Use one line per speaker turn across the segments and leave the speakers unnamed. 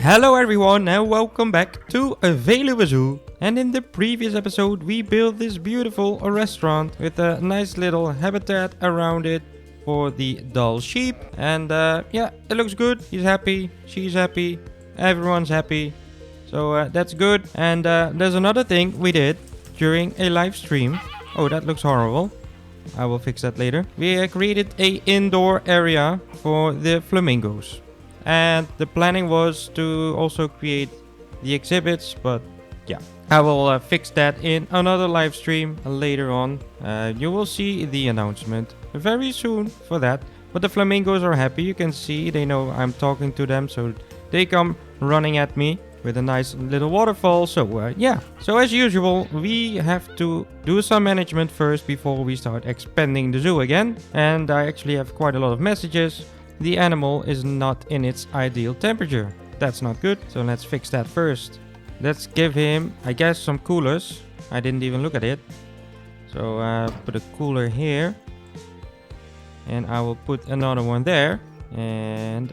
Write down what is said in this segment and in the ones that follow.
Hello everyone and welcome back to Veluwe Zoo. And in the previous episode we built this beautiful restaurant with a nice little habitat around it for the doll sheep. And yeah, it looks good. He's happy, she's happy, everyone's happy. So that's good. And there's another thing we did during a live stream. Oh, that looks horrible. I will fix that later. We created a indoor area for the flamingos. And the planning was to also create the exhibits, but yeah. I will fix that in another live stream later on. You will see the announcement very soon for that. But the flamingos are happy. You can see they know I'm talking to them, so they come running at me with a nice little waterfall. So yeah. So as usual, we have to do some management first before we start expanding the zoo again. And I actually have quite a lot of messages. The animal is not in its ideal temperature. That's not good, so let's fix that first. Let's give him, I guess, some coolers. I didn't even look at it. So put a cooler here. And I will put another one there. And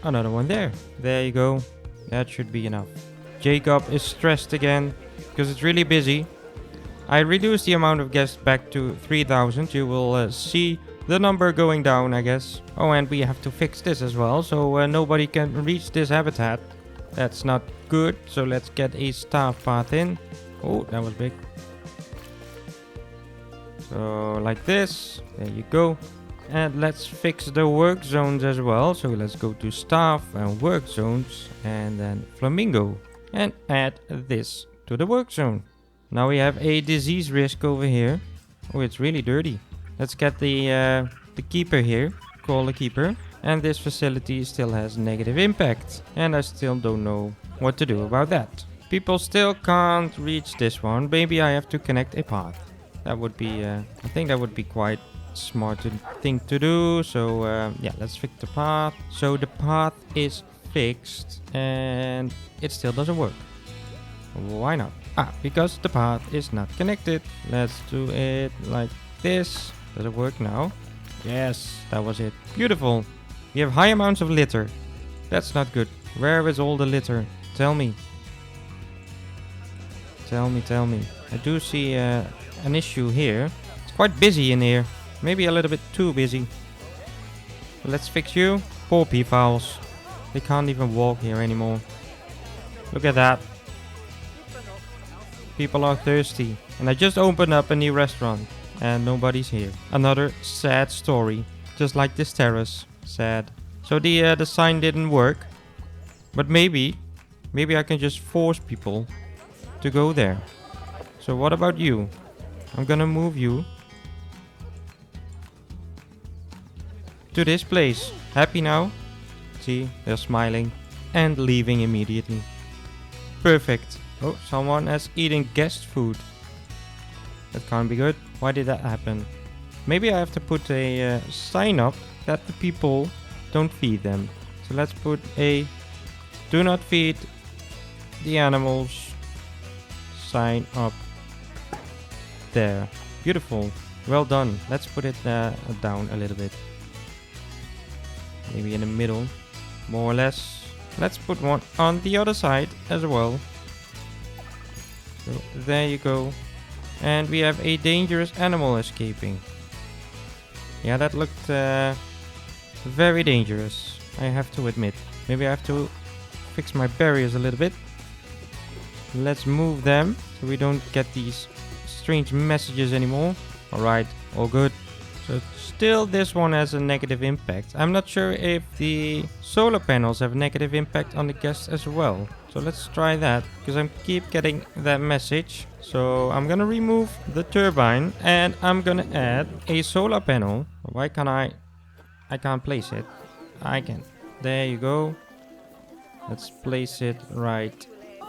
another one there. There you go. That should be enough. Jacob is stressed again because it's really busy. I reduced the amount of guests back to 3,000. You will see the number going down, I guess. Oh, and we have to fix this as well, so nobody can reach this habitat. That's not good, so let's get a staff path in. Oh, that was big. So, like this. There you go. And let's fix the work zones as well. So let's go to staff and work zones, and then flamingo. And add this to the work zone. Now we have a disease risk over here. Oh, it's really dirty. Let's get the keeper here. Call the keeper. And this facility still has negative impact. And I still don't know what to do about that. People still can't reach this one. Maybe I have to connect a path. That would be, I think that would be quite smart thing to do. So yeah, let's fix the path. So the path is fixed and it still doesn't work. Why not? Because the path is not connected. Let's do it like this. Does it work now? Yes, that was it. Beautiful. We have high amounts of litter. That's not good. Where is all the litter? Tell me. Tell me. I do see an issue here. It's quite busy in here. Maybe a little bit too busy. Let's fix you. Poor peafowls. They can't even walk here anymore. Look at that. People are thirsty. And I just opened up a new restaurant. And nobody's here. Another sad story. Just like this terrace. Sad. So the sign didn't work. But maybe I can just force people to go there. So what about you? I'm gonna move you to this place. Happy now? See, they're smiling and leaving immediately. Perfect. Oh, someone is eating guest food. That can't be good. Why did that happen? Maybe I have to put a sign up that the people don't feed them. So let's put a do not feed the animals sign up there. Beautiful. Well done. Let's put it down a little bit. Maybe in the middle. More or less. Let's put one on the other side as well. So there you go. And we have a dangerous animal escaping. Yeah, that looked very dangerous, I have to admit. Maybe I have to fix my barriers a little bit. Let's move them so we don't get these strange messages anymore. Alright, all good. So still this one has a negative impact. I'm not sure if the solar panels have a negative impact on the guests as well. So let's try that, because I keep getting that message. So I'm gonna remove the turbine and I'm gonna add a solar panel. Why can't I can't place it. I can. There you go. Let's place it right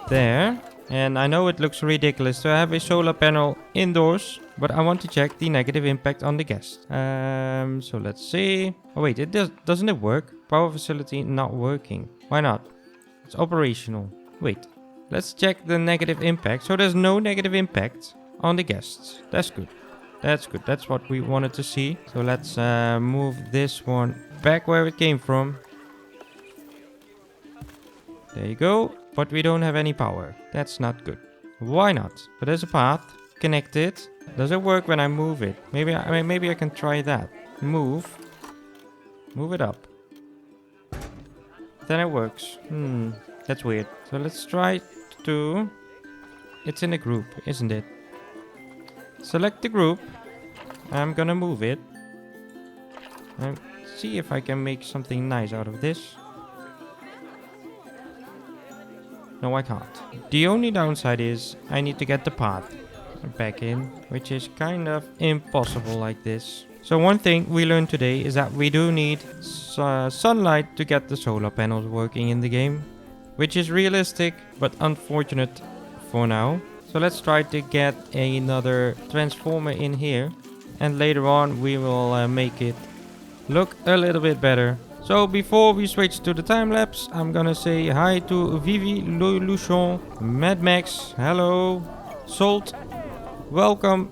there. And I know it looks ridiculous to have a solar panel indoors, but I want to check the negative impact on the guest. So let's see. Oh wait, doesn't it work? Power facility not working. Why not? It's operational. Wait, let's check the negative impact. So there's no negative impact on the guests. That's good. That's good. That's what we wanted to see. So let's move this one back where it came from. There you go. But we don't have any power. That's not good. Why not? But there's a path. Connect it. Does it work when I move it? Maybe I can try that. Move. Move it up. Then it works. That's weird. So let's try to... It's in a group, isn't it? Select the group. I'm gonna move it. And see if I can make something nice out of this. No, I can't. The only downside is I need to get the path back in, which is kind of impossible like this. So one thing we learned today is that we do need sunlight to get the solar panels working in the game, which is realistic but unfortunate for now. So let's try to get another transformer in here, and later on we will make it look a little bit better. So before we switch to the time lapse, I'm gonna say hi to Vivi, Luchon, Mad Max, hello, Salt, welcome.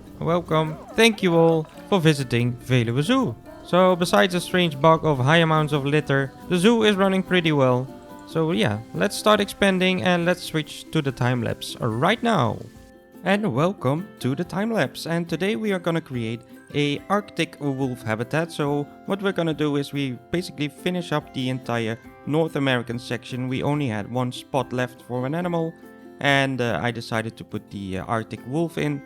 Thank you all for visiting Veluwe Zoo. So besides a strange bug of high amounts of litter, the zoo is running pretty well. So yeah, let's start expanding and let's switch to the time lapse right now. And welcome to the time lapse. And today we are gonna create a Arctic wolf habitat. So what we're gonna do is we basically finish up the entire North American section. We only had one spot left for an animal, and I decided to put the Arctic wolf in.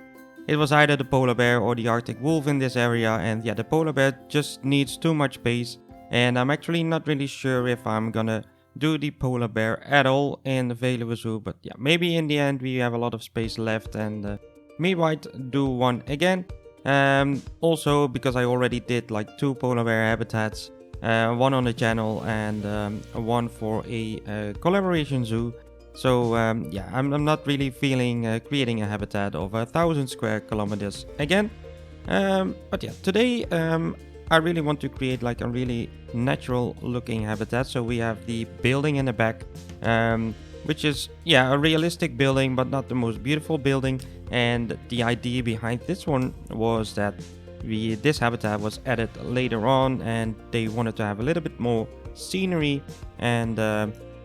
It was either the polar bear or the Arctic wolf in this area, and yeah, the polar bear just needs too much space, and I'm actually not really sure if I'm gonna do the polar bear at all in the Veluwe Zoo, but yeah, maybe in the end we have a lot of space left and we might do one again. Also because I already did like 2 polar bear habitats, one on the channel and one for a collaboration zoo. So yeah, I'm not really feeling creating a habitat of 1,000 square kilometers again. But yeah, today I really want to create like a really natural looking habitat. So we have the building in the back, which is yeah, a realistic building but not the most beautiful building. And the idea behind this one was that this habitat was added later on, and they wanted to have a little bit more scenery, and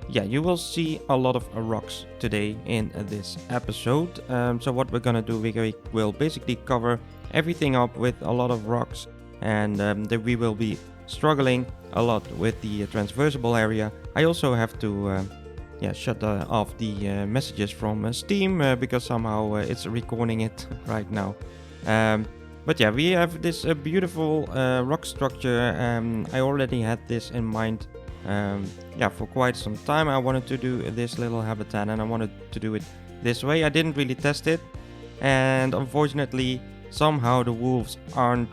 yeah, you will see a lot of rocks today in this episode. So what we're gonna do, we will basically cover everything up with a lot of rocks, and we will be struggling a lot with the transversable area. I also have to yeah, shut off the messages from Steam because somehow it's recording it right now. But yeah, we have this beautiful rock structure. I already had this in mind. Yeah, for quite some time I wanted to do this little habitat, and I wanted to do it this way. I didn't really test it, and unfortunately somehow the wolves aren't,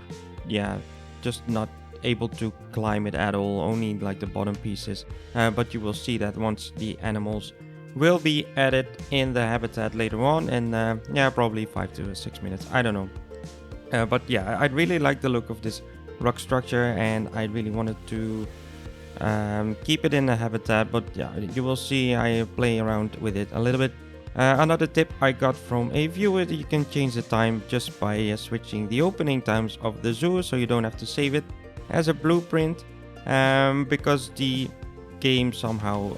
yeah, just not able to climb it at all, only like the bottom pieces. But you will see that once the animals will be added in the habitat later on, and yeah, probably 5 to 6 minutes, I don't know. But yeah, I really like the look of this rock structure, and I really wanted to keep it in the habitat. But yeah, you will see I play around with it a little bit. Another tip I got from a viewer, you can change the time just by switching the opening times of the zoo, so you don't have to save it as a blueprint, because the game somehow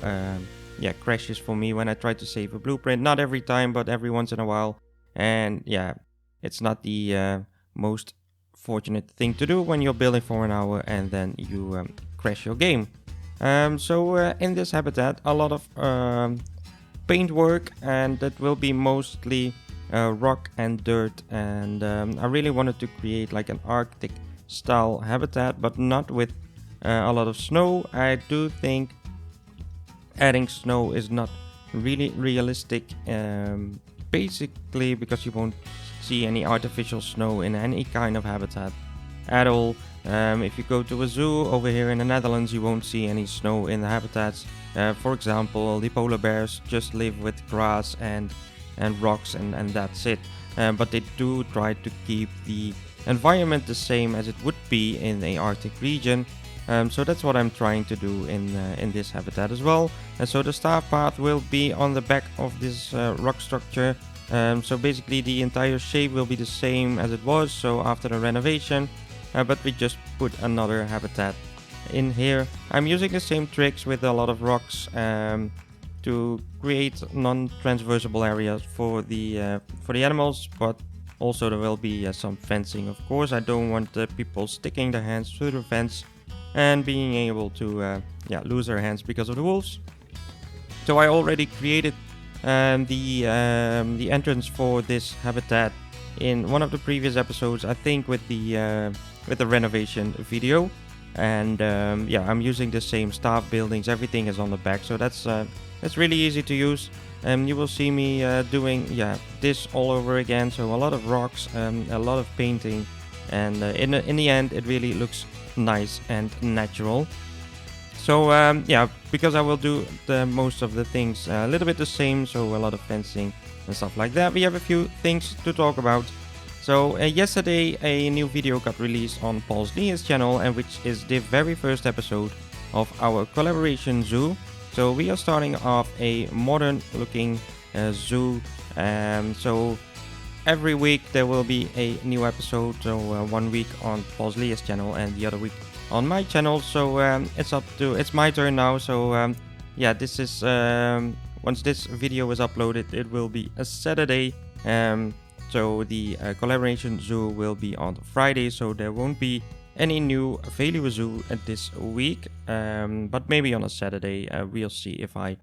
yeah, crashes for me when I try to save a blueprint. Not every time, but every once in a while. And yeah, it's not the most fortunate thing to do when you're building for an hour and then you crash your game. So in this habitat, a lot of paint work, and that will be mostly rock and dirt, and I really wanted to create like an Arctic style habitat, but not with a lot of snow. I do think adding snow is not really realistic, basically because you won't see any artificial snow in any kind of habitat at all. If you go to a zoo over here in the Netherlands, you won't see any snow in the habitats. For example, the polar bears just live with grass and rocks, and that's it. But they do try to keep the environment the same as it would be in the Arctic region. So that's what I'm trying to do in this habitat as well. And so the staff path will be on the back of this rock structure. So basically the entire shape will be the same as it was, so after the renovation, but we just put another habitat in here. I'm using the same tricks with a lot of rocks, to create non-transversable areas for the animals, but also there will be some fencing. Of course, I don't want people sticking their hands through the fence and being able to lose their hands because of the wolves. So I already created the entrance for this habitat in one of the previous episodes, I think with the renovation video. And I'm using the same staff buildings. Everything is on the back, so that's really easy to use. You will see me doing this all over again. So a lot of rocks, a lot of painting, and in the end, it really looks nice and natural. So because I will do most of the things a little bit the same, so a lot of fencing and stuff like that. We have a few things to talk about. So yesterday a new video got released on Paul's Leah's channel, and which is the very first episode of our collaboration zoo. So we are starting off a modern looking zoo. So every week there will be a new episode. So 1 week on Paul's Leah's channel and the other week on my channel. So it's my turn now. So this is once this video is uploaded, it will be a Saturday. So the collaboration zoo will be on Friday, so there won't be any new Veluwe zoo this week, but maybe on a Saturday. We'll see if I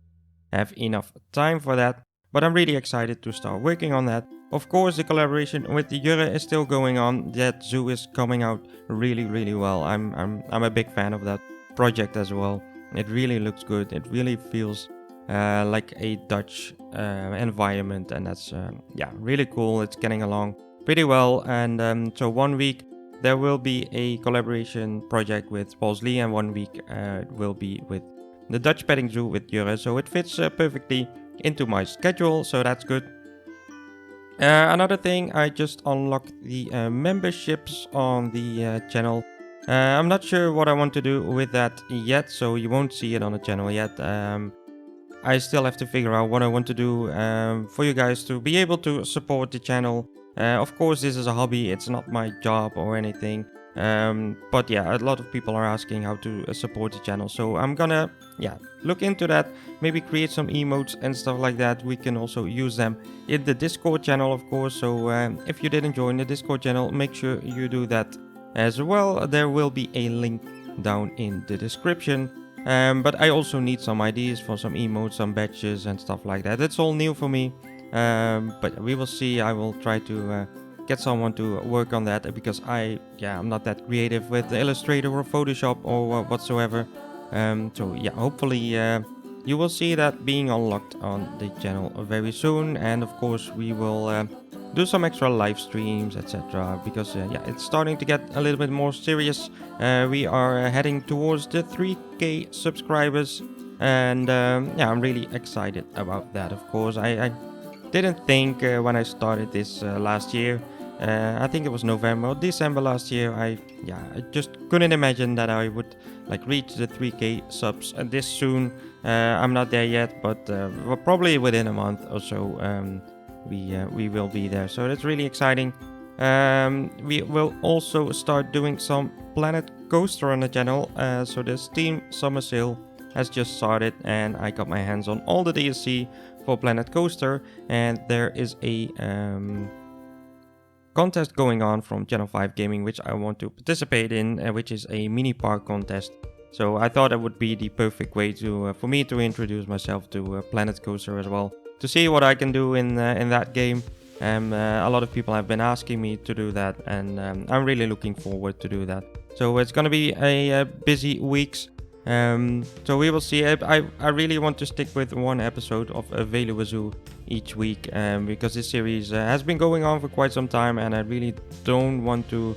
have enough time for that. But I'm really excited to start working on that. Of course, the collaboration with the Jurre is still going on. That zoo is coming out really, really well. I'm a big fan of that project as well. It really looks good. It really feels like a Dutch environment, and that's really cool. It's getting along pretty well. And so 1 week there will be a collaboration project with Paul's Lee, and 1 week will be with the Dutch petting zoo with Jurre. So it fits perfectly into my schedule, so that's good. Another thing, I just unlocked the memberships on the channel. I'm not sure what I want to do with that yet, so you won't see it on the channel yet. I still have to figure out what I want to do for you guys to be able to support the channel. Of course, this is a hobby, it's not my job or anything. But a lot of people are asking how to support the channel. So I'm gonna look into that, maybe create some emotes and stuff like that. We can also use them in the Discord channel, of course. So if you didn't join the Discord channel, make sure you do that as well. There will be a link down in the description. But I also need some ideas for some emotes, some badges and stuff like that. It's all new for me, but we will see. I will try to get someone to work on that, because I'm not that creative with Illustrator or Photoshop or whatsoever. Hopefully you will see that being unlocked on the channel very soon. And of course we will do some extra live streams, etc. Because it's starting to get a little bit more serious. We are heading towards the 3K subscribers, and I'm really excited about that. Of course, I didn't think when I started this last year. I think it was November or December last year. I just couldn't imagine that I would reach the 3K subs this soon. I'm not there yet, but probably within a month or so we will be there. So that's really exciting. We will also start doing some Planet Coaster on the channel. So the Steam Summer Sale has just started, and I got my hands on all the DLC for Planet Coaster, and there is a contest going on from Channel 5 Gaming, which I want to participate in, which is a mini park contest. So I thought it would be the perfect way to for me to introduce myself to Planet Coaster as well, to see what I can do in that game. A lot of people have been asking me to do that, and I'm really looking forward to do that. So it's gonna be a busy weeks. So we will see. I really want to stick with one episode of Veluwe Zoo each week, because this series has been going on for quite some time, and I really don't want to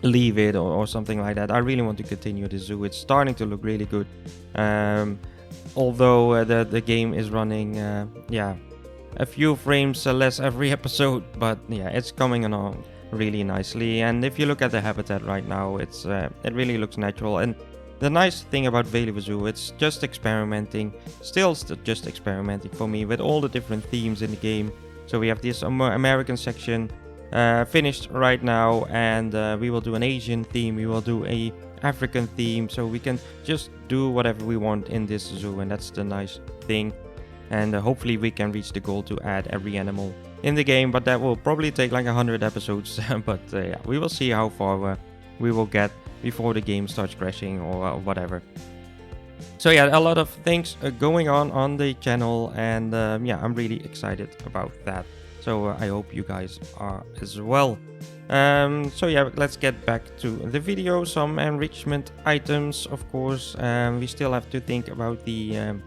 leave it or something like that. I really want to continue the zoo. It's starting to look really good, although the game is running a few frames less every episode, but it's coming along really nicely. And if you look at the habitat right now, it really looks natural. And the nice thing about Veluwe Zoo, it's just experimenting, still just experimenting for me with all the different themes in the game. So we have this American section finished right now, and we will do an Asian theme, we will do a African theme, so we can just do whatever we want in this zoo, and that's the nice thing. And hopefully we can reach the goal to add every animal in the game, but that will probably take like 100 episodes. But yeah, we will see how far we will get before the game starts crashing or whatever. So yeah, a lot of things going on the channel, and yeah, I'm really excited about that. So I hope you guys are as well. So yeah, let's get back to the video. Some enrichment items, of course. We still have to think about the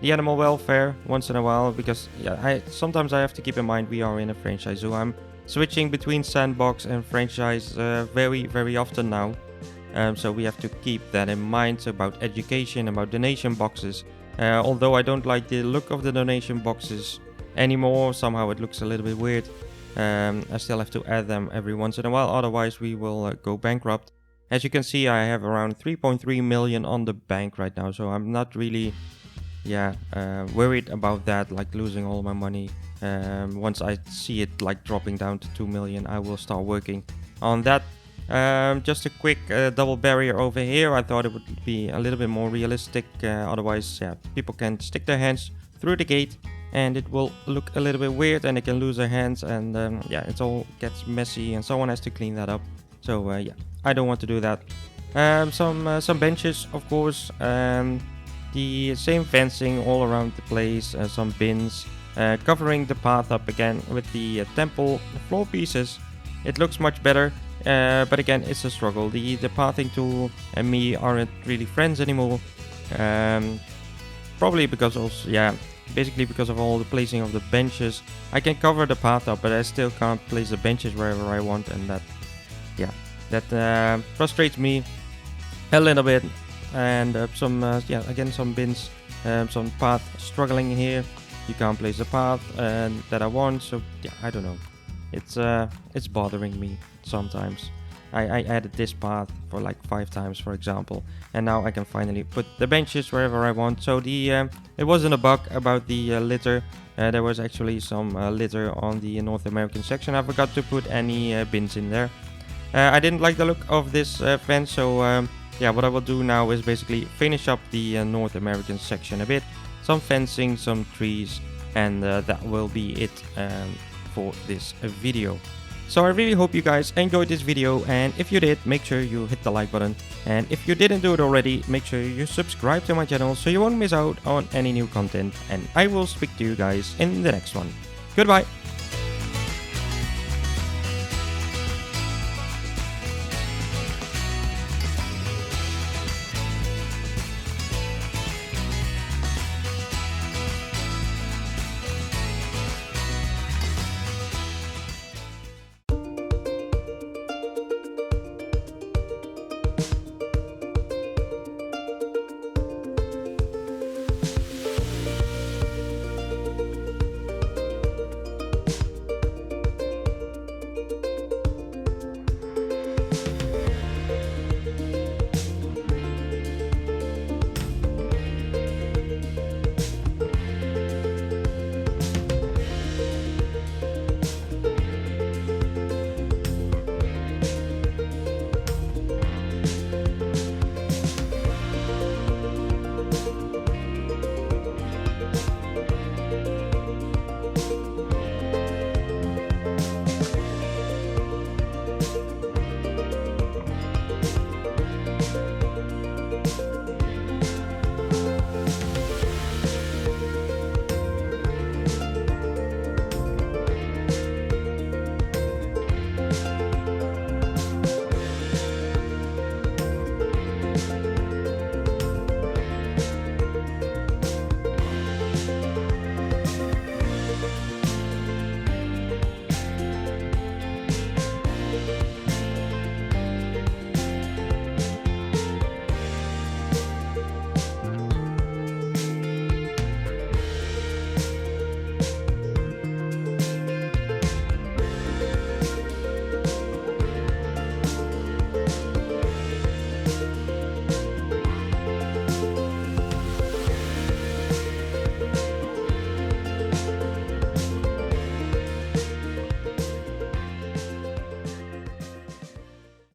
animal welfare once in a while, because yeah, sometimes I have to keep in mind we are in a franchise zoo. I'm switching between Sandbox and franchise very often now. So we have to keep that in mind about education, about donation boxes. Although I don't like the look of the donation boxes anymore, somehow it looks a little bit weird. I still have to add them every once in a while, otherwise we will go bankrupt. As you can see, I have around 3.3 million on the bank right now, so I'm not really worried about that, like losing all my money. Once I see it like dropping down to 2 million, I will start working on that. Just a quick double barrier over here. I thought it would be a little bit more realistic, otherwise people can stick their hands through the gate and it will look a little bit weird and they can lose their hands, and yeah, it all gets messy and someone has to clean that up. So yeah, I don't want to do that. Some benches, of course. The same fencing all around the place, some bins, covering the path up again with the temple floor pieces. It looks much better, but again, it's a struggle. The pathing tool and me aren't really friends anymore. Probably because also, yeah, basically because of all the placing of the benches. I can cover the path up, but I still can't place the benches wherever I want, and that frustrates me a little bit. And some bins, some path struggling here. You can't place the path that I want, so yeah, I don't know. It's bothering me sometimes. I added this path for like 5 times, for example, and now I can finally put the benches wherever I want. So it wasn't a bug about the litter. There was actually some litter on the North American section. I forgot to put any bins in there. I didn't like the look of this fence, so yeah, what I will do now is basically finish up the North American section a bit. Some fencing, some trees, and that will be it for this video. So I really hope you guys enjoyed this video, and if you did, make sure you hit the like button. And if you didn't do it already, make sure you subscribe to my channel so you won't miss out on any new content. And I will speak to you guys in the next one. Goodbye!